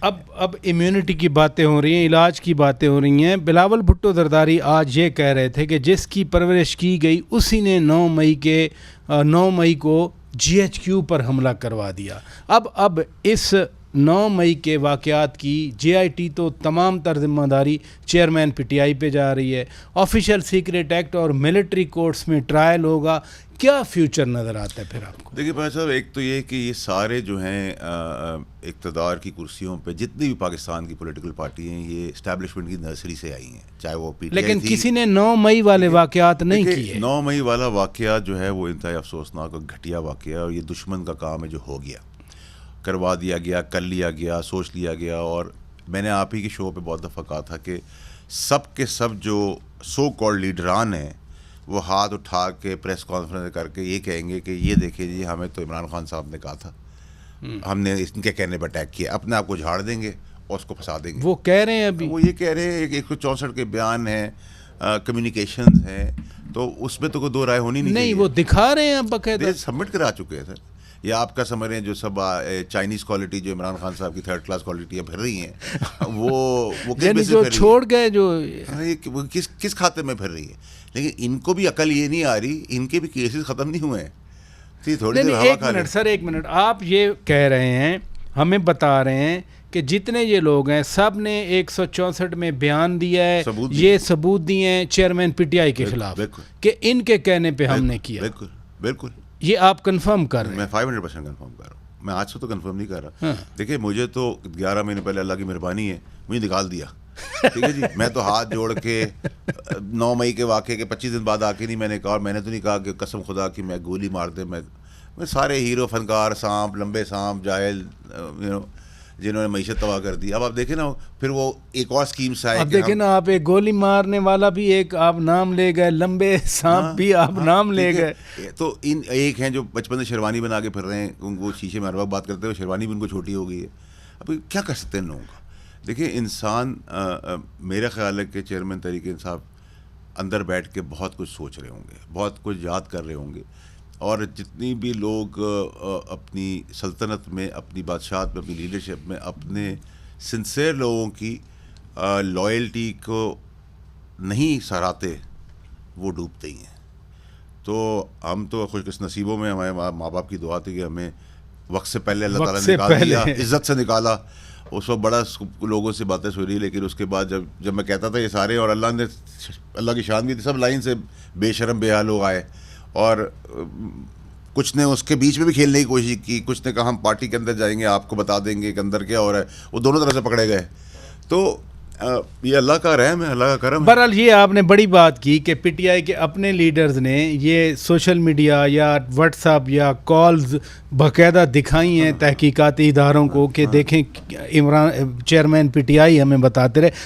اب امیونٹی کی باتیں ہو رہی ہیں, علاج کی باتیں ہو رہی ہیں. بلاول بھٹو زرداری آج یہ کہہ رہے تھے کہ جس کی پرورش کی گئی اسی نے 9 مئی کو جی ایچ کیو پر حملہ کروا دیا. اب اس 9 مئی کے واقعات کی جے آئی ٹی تو تمام تر ذمہ داری چیئرمین پی ٹی آئی پہ جا رہی ہے. آفیشیل سیکریٹ ایکٹ اور ملٹری کورٹس میں ٹرائل ہوگا. کیا فیوچر نظر آتا ہے پھر آپ کو؟ دیکھیے بھائی صاحب, ایک تو یہ کہ یہ سارے جو ہیں اقتدار کی کرسیوں پہ جتنی بھی پاکستان کی پولیٹیکل پارٹی ہیں, یہ اسٹیبلشمنٹ کی نرسری سے آئی ہیں, چاہے وہ پی ٹی آئی لیکن تھی. کسی نے 9 مئی والے واقعات نہیں کیے. 9 مئی والا واقعہ جو ہے وہ انتہائی افسوسناک اور گھٹیا واقعہ, اور یہ دشمن کا کام ہے جو ہو گیا, کروا دیا گیا, کر لیا گیا, سوچ لیا گیا. اور میں نے آپ ہی کے شو پہ بہت دفعہ کہا تھا کہ سب کے سب جو سو کالڈ لیڈران ہیں وہ ہاتھ اٹھا کے پریس کانفرنس کر کے یہ کہیں گے کہ یہ دیکھیں جی ہمیں تو عمران خان صاحب نے کہا تھا, ہم نے ان کے کہنے پر اٹیک کیا, اپنے آپ کو جھاڑ دیں گے اور اس کو پھنسا دیں گے. وہ کہہ رہے ہیں ابھی, وہ یہ کہہ رہے ہیں 164 کے بیان ہیں, کمیونیکیشنز ہیں, تو اس میں تو کوئی دو رائے ہونی نہیں چاہیے. وہ دکھا رہے ہیں اب باقاعدہ سبمٹ کرا چکے ہیں سر. یا آپ کا سمجھ رہے ہیں جو سب چائنیز کوالٹی جو عمران خان صاحب کی 3rd کلاس کوالٹیاں پھر رہی ہیں, وہ جو چھوڑ گئے, جو کس کھاتے میں پھر رہی ہے. لیکن ان کو بھی عقل یہ نہیں آ رہی, ان کے بھی کیسز ختم نہیں ہوئے ہیں. تھوڑی دیر ہوا کھا لیں. سر ایک منٹ, آپ یہ کہہ رہے ہیں, ہمیں بتا رہے ہیں کہ جتنے یہ لوگ ہیں سب نے 164 میں بیان دیا ہے, یہ ثبوت دیے ہیں چیئرمین پی ٹی آئی کے خلاف کہ ان کے کہنے پہ ہم نے کیا. بالکل یہ آپ کنفرم کر رہے ہیں؟ میں 500% کنفرم کر رہا ہوں. میں آج سے تو کنفرم نہیں کر رہا. دیکھیے مجھے تو 11 مہینے پہلے اللہ کی مہربانی ہے مجھے نکال دیا, ٹھیک ہے جی. میں تو ہاتھ جوڑ کے 9 مئی کے واقعے کے 25 دن بعد آ کے نہیں میں نے کہا, اور میں نے تو نہیں کہا کہ قسم خدا کی میں گولی مار دے. میں سارے ہیرو فنکار سانپ, لمبے سانپ, جاہل جنہوں نے معیشت تباہ کر دی. اب آپ دیکھیں نا, پھر وہ ایک اور اسکیم سے آئے. اب دیکھیں نا, آپ ایک گولی مارنے والا بھی ایک آپ نام لے گئے, لمبے سانپ بھی آپ نام لے گئے. تو ان ایک ہیں جو بچپن سے شیروانی بنا کے پھر رہے ہیں, ان کو شیشے میں ہر وقت بات کرتے ہوئے شیروانی بھی ان کو چھوٹی ہو گئی ہے. اب کیا کر سکتے ہیں ان لوگوں کا. دیکھیں انسان, میرا خیال ہے کہ چیئرمین تحریک انصاف اندر بیٹھ کے بہت کچھ سوچ رہے ہوں گے, بہت کچھ یاد کر رہے ہوں گے, اور جتنی بھی لوگ اپنی سلطنت میں, اپنی بادشاہت میں, اپنی لیڈرشپ میں اپنے سنسیئر لوگوں کی لائلٹی کو نہیں سراہتے, وہ ڈوبتے ہی ہیں. تو ہم تو خوش نصیبوں میں, ہمارے ماں باپ کی دعا تھی کہ ہمیں وقت سے پہلے اللہ تعالیٰ نے نکال دیا, عزت سے نکالا. اس وقت بڑا لوگوں سے باتیں سنی, لیکن اس کے بعد جب میں کہتا تھا یہ سارے, اور اللہ کی شان بھی تھی, سب لائن سے بے شرم بے حال لوگ آئے, اور کچھ نے اس کے بیچ میں بھی کھیلنے کی کوشش کی, کچھ نے کہا ہم پارٹی کے اندر جائیں گے آپ کو بتا دیں گے کہ اندر کیا ہو رہا ہے. وہ دونوں طرف سے پکڑے گئے. تو یہ اللہ کا رحم ہے, اللہ کا کرم. بہرحال یہ آپ نے بڑی بات کی کہ پی ٹی آئی کے اپنے لیڈرز نے یہ سوشل میڈیا یا واٹس ایپ یا کالز باقاعدہ دکھائی ہیں تحقیقاتی اداروں کو کہ دیکھیں Imran chairman P T I ہمیں بتاتے رہے.